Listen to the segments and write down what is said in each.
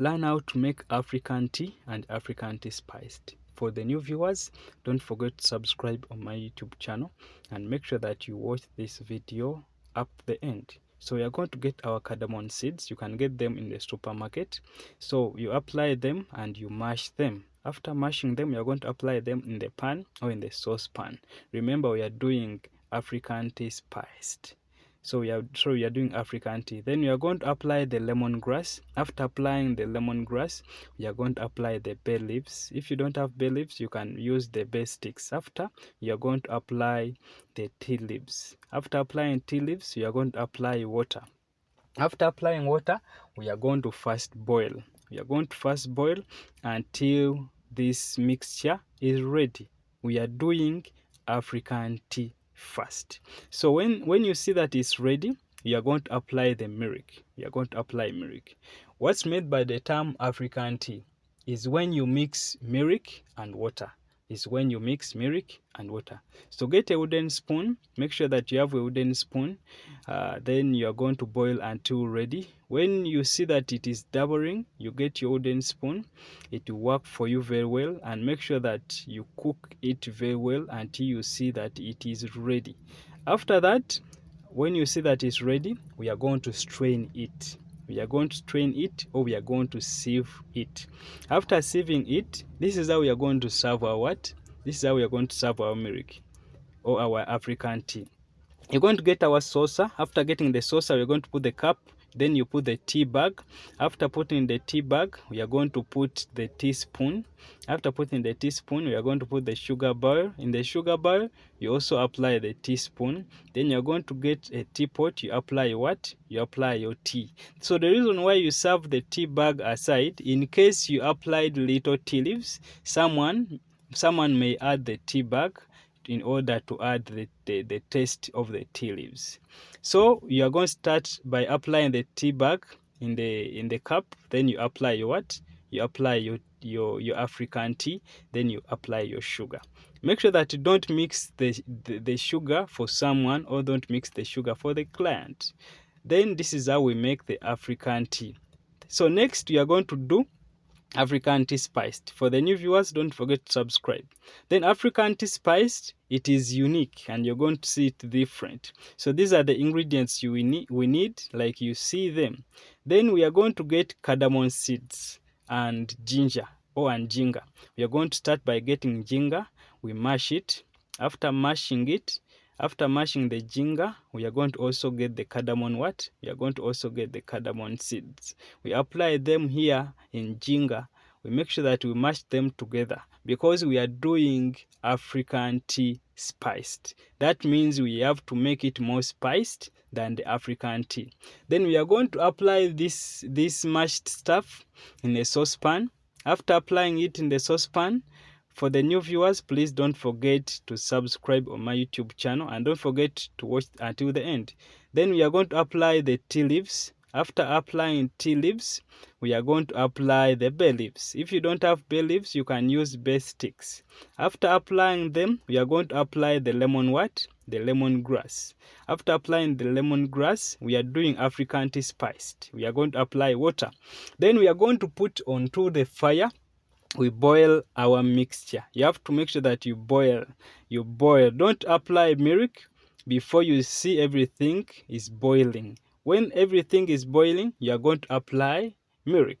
learn how to make African tea and African tea spiced. For the new viewers, don't forget to subscribe on my YouTube channel and make sure that you watch this video up to the end. So we are going to get our cardamom seeds. You can get them in the supermarket. So you apply them and you mash them. After mashing them, you're going to apply them in the pan or in the saucepan. Remember, we are doing African tea spiced. So we are doing African tea. Then we are going to apply the lemongrass. After applying the lemongrass, we are going to apply the bay leaves. If you don't have bay leaves, you can use the bay sticks. After, you are going to apply the tea leaves. After applying tea leaves, you are going to apply water. After applying water, we are going to first boil. We are going to first boil until this mixture is ready. We are doing African tea first. So when you see that it's ready, you are going to apply the milk. You are going to apply milk. What's made by the term African tea is when you mix milk and water. Is when you mix milk and water. So get a wooden spoon. Make sure that you have a wooden spoon. Then you are going to boil until ready. When you see that it is doubling, you get your wooden spoon. It will work for you very well, and make sure that you cook it very well until you see that it is ready. After that, when you see that it's ready, we are going to strain it. We are going to strain it, or we are going to sieve it. After sieving it, this is how we are going to serve our what? This is how we are going to serve our milk or our African tea. You're going to get our saucer. After getting the saucer, we're going to put the cup. Then you put the tea bag. After putting the tea bag, we are going to put the teaspoon. After putting the teaspoon, we are going to put the sugar bowl. In the sugar bowl, you also apply the teaspoon. Then you're going to get a teapot. You apply what? You apply your tea. So the reason why you serve the tea bag aside, in case you applied little tea leaves, someone may add the tea bag in order to add the taste of the tea leaves. So you are going to start by applying the tea bag in the cup. Then you apply your what? You apply your African tea. Then you apply your sugar. Make sure that you don't mix the sugar for someone, or don't mix the sugar for the client. Then this is how we make the African tea. So next we are going to do African tea spiced. For the new viewers, don't forget to subscribe. Then African tea spiced, it is unique and you're going to see it different. So these are the ingredients we need, like you see them. Then we are going to get cardamom seeds and ginger and ginger. We are going to start by getting ginger. We mash it. After mashing the ginger, we are going to also get the cardamom what? We are going to also get the cardamom seeds. We apply them here in ginger. We make sure that we mash them together because we are doing African tea spiced. That means we have to make it more spiced than the African tea. Then we are going to apply this mashed stuff in a saucepan. After applying it in the saucepan, for the new viewers, please don't forget to subscribe on my YouTube channel and don't forget to watch until the end. Then we are going to apply the tea leaves. After applying tea leaves, we are going to apply the bay leaves. If you don't have bay leaves, you can use bay sticks. After applying them, we are going to apply the lemon what? The lemongrass. After applying the lemongrass, we are doing African tea spiced. We are going to apply water. Then we are going to put onto the fire. We boil our mixture. You have to make sure that you boil. Don't apply milk before you see everything is boiling. When everything is boiling, you are going to apply milk.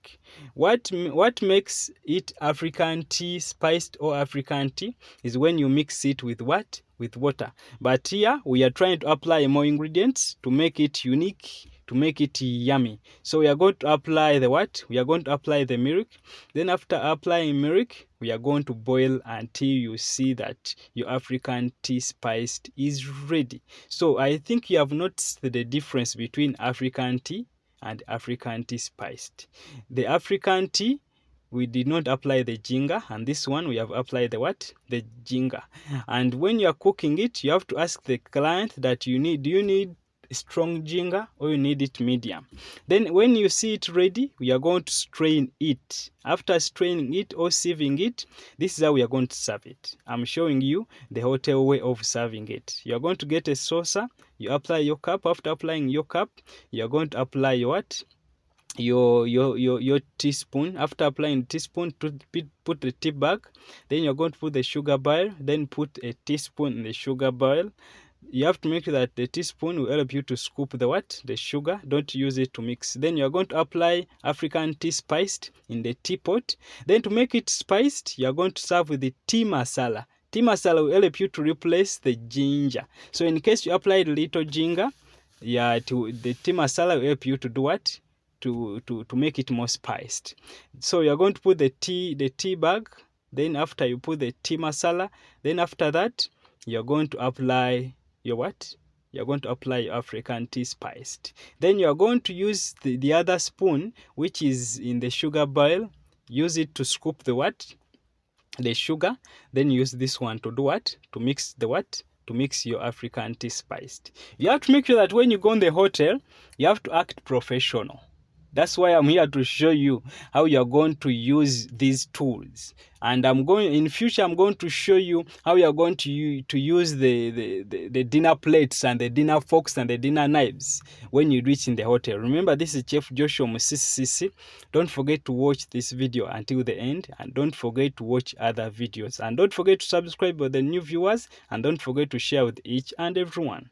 What makes it African tea spiced or African tea is when you mix it with what? With water. But here we are trying to apply more ingredients to make it unique, to make it yummy. So we are going to apply the what? We are going to apply the milk. Then after applying milk, we are going to boil until you see that your African tea spiced is ready. So I think you have noticed the difference between African tea and African tea spiced. The African tea, we did not apply the ginger, and this one we have applied the what? The ginger. And when you are cooking it, you have to ask the client that do you need strong ginger or you need it medium. Then when you see it ready, we are going to strain it. After straining it or sieving it, this is how we are going to serve it. I'm showing you the hotel way of serving it. You are going to get a saucer, you apply your cup. After applying your cup, you are going to apply your what? your teaspoon. After applying teaspoon, put the tea bag. Then you're going to put the sugar barrel. Then put a teaspoon in the sugar barrel. You have to make sure that the teaspoon will help you to scoop the sugar. Don't use it to mix. Then you're going to apply African tea spiced in the teapot. Then to make it spiced, you're going to serve with the tea masala. Tea masala will help you to replace the ginger. So in case you applied little ginger, the tea masala will help you to do what? To make it more spiced. So you're going to put the tea bag. Then after you put the tea masala, then after that, you're going to apply your what? You're going to apply your African tea spiced. Then you're going to use the other spoon, which is in the sugar barrel. Use it to scoop the what? The sugar. Then use this one to do what? To mix the what? To mix your African tea spiced. You have to make sure that when you go in the hotel, you have to act professional. That's why I'm here to show you how you're going to use these tools. And in future, I'm going to show you how you're going to use the dinner plates and the dinner forks and the dinner knives when you reach in the hotel. Remember, this is Chef Joshua Musisi. Don't forget to watch this video until the end, and don't forget to watch other videos. And don't forget to subscribe for the new viewers, and don't forget to share with each and everyone.